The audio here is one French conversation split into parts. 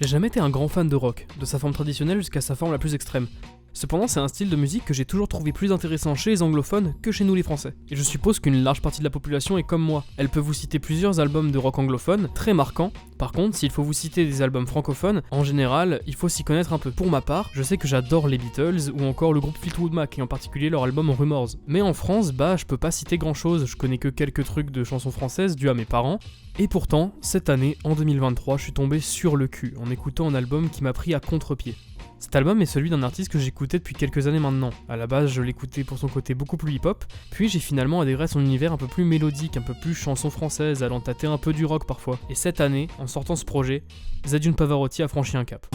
J'ai jamais été un grand fan de rock, de sa forme traditionnelle jusqu'à sa forme la plus extrême. Cependant, c'est un style de musique que j'ai toujours trouvé plus intéressant chez les anglophones que chez nous les français. Et je suppose qu'une large partie de la population est comme moi. Elle peut vous citer plusieurs albums de rock anglophone, très marquants. Par contre, s'il faut vous citer des albums francophones, en général, il faut s'y connaître un peu. Pour ma part, je sais que j'adore les Beatles ou encore le groupe Fleetwood Mac, et en particulier leur album Rumours. Mais en France, je peux pas citer grand chose, je connais que quelques trucs de chansons françaises dus à mes parents. Et pourtant, cette année, en 2023, je suis tombé sur le cul en écoutant un album qui m'a pris à contre-pied. Cet album est celui d'un artiste que j'écoutais depuis quelques années maintenant. À la base, je l'écoutais pour son côté beaucoup plus hip-hop, puis j'ai finalement adhéré à son univers un peu plus mélodique, un peu plus chanson française, allant tâter un peu du rock parfois. Et cette année, en sortant ce projet, Zedune Pavarotti a franchi un cap.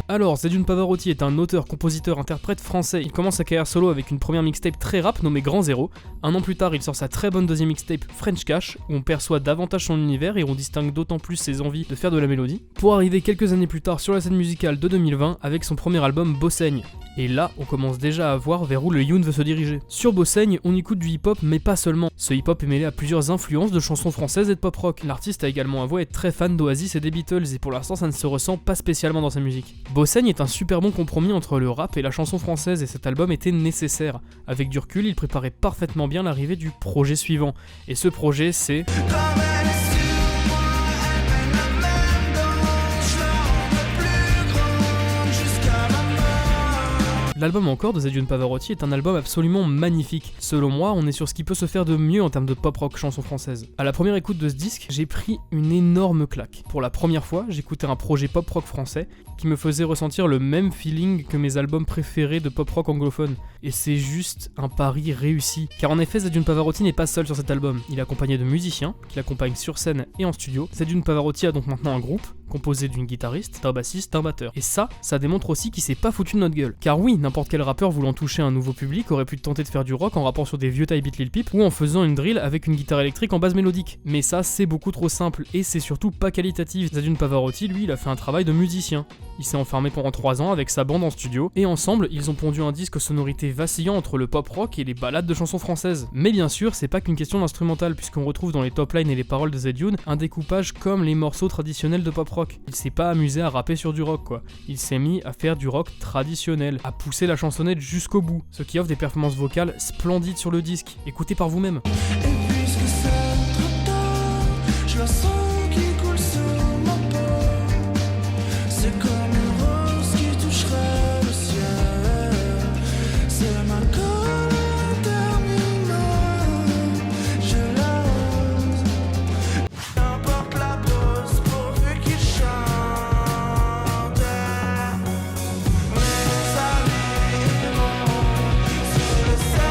Alors, Zedune Pavarotti est un auteur, compositeur, interprète français. Il commence sa carrière solo avec une première mixtape très rap nommée Grand Zéro. Un an plus tard, il sort sa très bonne deuxième mixtape French Cash, où on perçoit davantage son univers et on distingue d'autant plus ses envies de faire de la mélodie, pour arriver quelques années plus tard sur la scène musicale de 2020 avec son premier album Bossaigne. Et là, on commence déjà à voir vers où le Youn veut se diriger. Sur Bossaigne, on écoute du hip-hop, mais pas seulement. Ce hip-hop est mêlé à plusieurs influences de chansons françaises et de pop-rock. L'artiste a également avoué être très fan d'Oasis et des Beatles, et pour l'instant ça ne se ressent pas spécialement dans sa musique. Bossaigne est un super bon compromis entre le rap et la chanson française, et cet album était nécessaire. Avec du recul, il préparait parfaitement bien l'arrivée du projet suivant. Et ce projet, c'est... L'album Encore de Zedune Pavarotti est un album absolument magnifique. Selon moi, on est sur ce qui peut se faire de mieux en termes de pop-rock chanson française. À la première écoute de ce disque, j'ai pris une énorme claque. Pour la première fois, j'écoutais un projet pop-rock français qui me faisait ressentir le même feeling que mes albums préférés de pop-rock anglophone. Et c'est juste un pari réussi. Car en effet, Zedune Pavarotti n'est pas seul sur cet album. Il est accompagné de musiciens, qui l'accompagnent sur scène et en studio. Zedune Pavarotti a donc maintenant un groupe, composé d'une guitariste, d'un bassiste, d'un batteur. Et ça démontre aussi qu'il s'est pas foutu de notre gueule. Car oui, n'importe quel rappeur voulant toucher un nouveau public aurait pu tenter de faire du rock en rappant sur des vieux Type Beat Lil Peep ou en faisant une drill avec une guitare électrique en base mélodique. Mais ça, c'est beaucoup trop simple et c'est surtout pas qualitatif. Zedune Pavarotti, lui, il a fait un travail de musicien. Il s'est enfermé pendant 3 ans avec sa bande en studio et ensemble, ils ont pondu un disque aux sonorités vacillant entre le pop rock et les ballades de chansons françaises. Mais bien sûr, c'est pas qu'une question d'instrumental puisqu'on retrouve dans les top lines et les paroles de Zedune un découpage comme les morceaux traditionnels de pop rock. Il s'est pas amusé à rapper sur du rock quoi. Il s'est mis à faire du rock traditionnel, à pousser la chansonnette jusqu'au bout, ce qui offre des performances vocales splendides sur le disque. Écoutez par vous-même. Et puisque c'est trop tard, je la sens qui coule sur ma peau. C'est comme une rose qui toucherait le ciel. C'est ma colère terminale. Je la rose. N'importe la pause pourvu qu'il chante. Mais nous arrivons sur le ciel.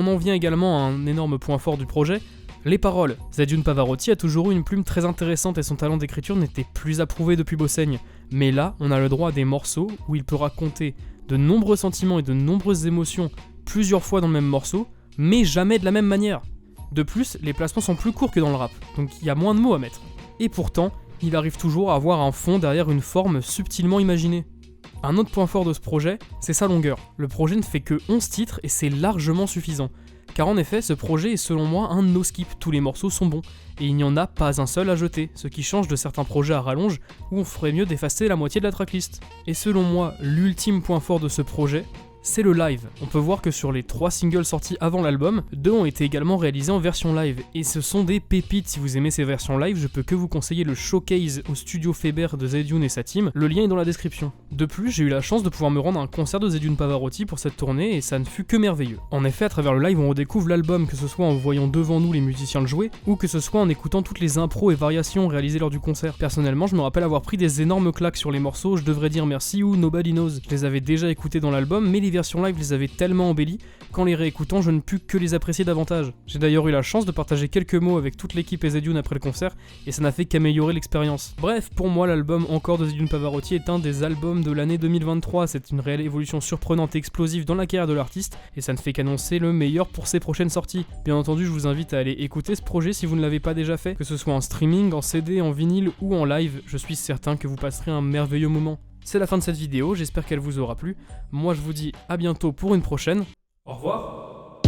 On en vient également à un énorme point fort du projet, les paroles. Zedune Pavarotti a toujours eu une plume très intéressante et son talent d'écriture n'était plus approuvé depuis Bossaigne. Mais là, on a le droit à des morceaux où il peut raconter de nombreux sentiments et de nombreuses émotions plusieurs fois dans le même morceau, mais jamais de la même manière. De plus, les placements sont plus courts que dans le rap, donc il y a moins de mots à mettre. Et pourtant, il arrive toujours à avoir un fond derrière une forme subtilement imaginée. Un autre point fort de ce projet, c'est sa longueur. Le projet ne fait que 11 titres et c'est largement suffisant. Car en effet, ce projet est selon moi un no-skip, tous les morceaux sont bons, et il n'y en a pas un seul à jeter, ce qui change de certains projets à rallonge où on ferait mieux d'effacer la moitié de la tracklist. Et selon moi, l'ultime point fort de ce projet, c'est le live. On peut voir que sur les 3 singles sortis avant l'album, 2 ont été également réalisés en version live, et ce sont des pépites. Si vous aimez ces versions live, je peux que vous conseiller le showcase au studio Faber de Zedune et sa team, le lien est dans la description. De plus, j'ai eu la chance de pouvoir me rendre à un concert de Zedune Pavarotti pour cette tournée, et ça ne fut que merveilleux. En effet, à travers le live, on redécouvre l'album, que ce soit en voyant devant nous les musiciens le jouer, ou que ce soit en écoutant toutes les impros et variations réalisées lors du concert. Personnellement, je me rappelle avoir pris des énormes claques sur les morceaux Je devrais dire merci ou Nobody Knows. Je les avais déjà écoutés dans l'album, mais les versions live les avaient tellement embellis qu'en les réécoutant, je ne pus que les apprécier davantage. J'ai d'ailleurs eu la chance de partager quelques mots avec toute l'équipe et Zedune après le concert, et ça n'a fait qu'améliorer l'expérience. Bref, pour moi, l'album Encore de Zedune Pavarotti est un des albums de l'année 2023. C'est une réelle évolution surprenante et explosive dans la carrière de l'artiste, et ça ne fait qu'annoncer le meilleur pour ses prochaines sorties. Bien entendu, je vous invite à aller écouter ce projet si vous ne l'avez pas déjà fait, que ce soit en streaming, en CD, en vinyle ou en live, je suis certain que vous passerez un merveilleux moment. C'est la fin de cette vidéo, j'espère qu'elle vous aura plu. Moi je vous dis à bientôt pour une prochaine. Au revoir.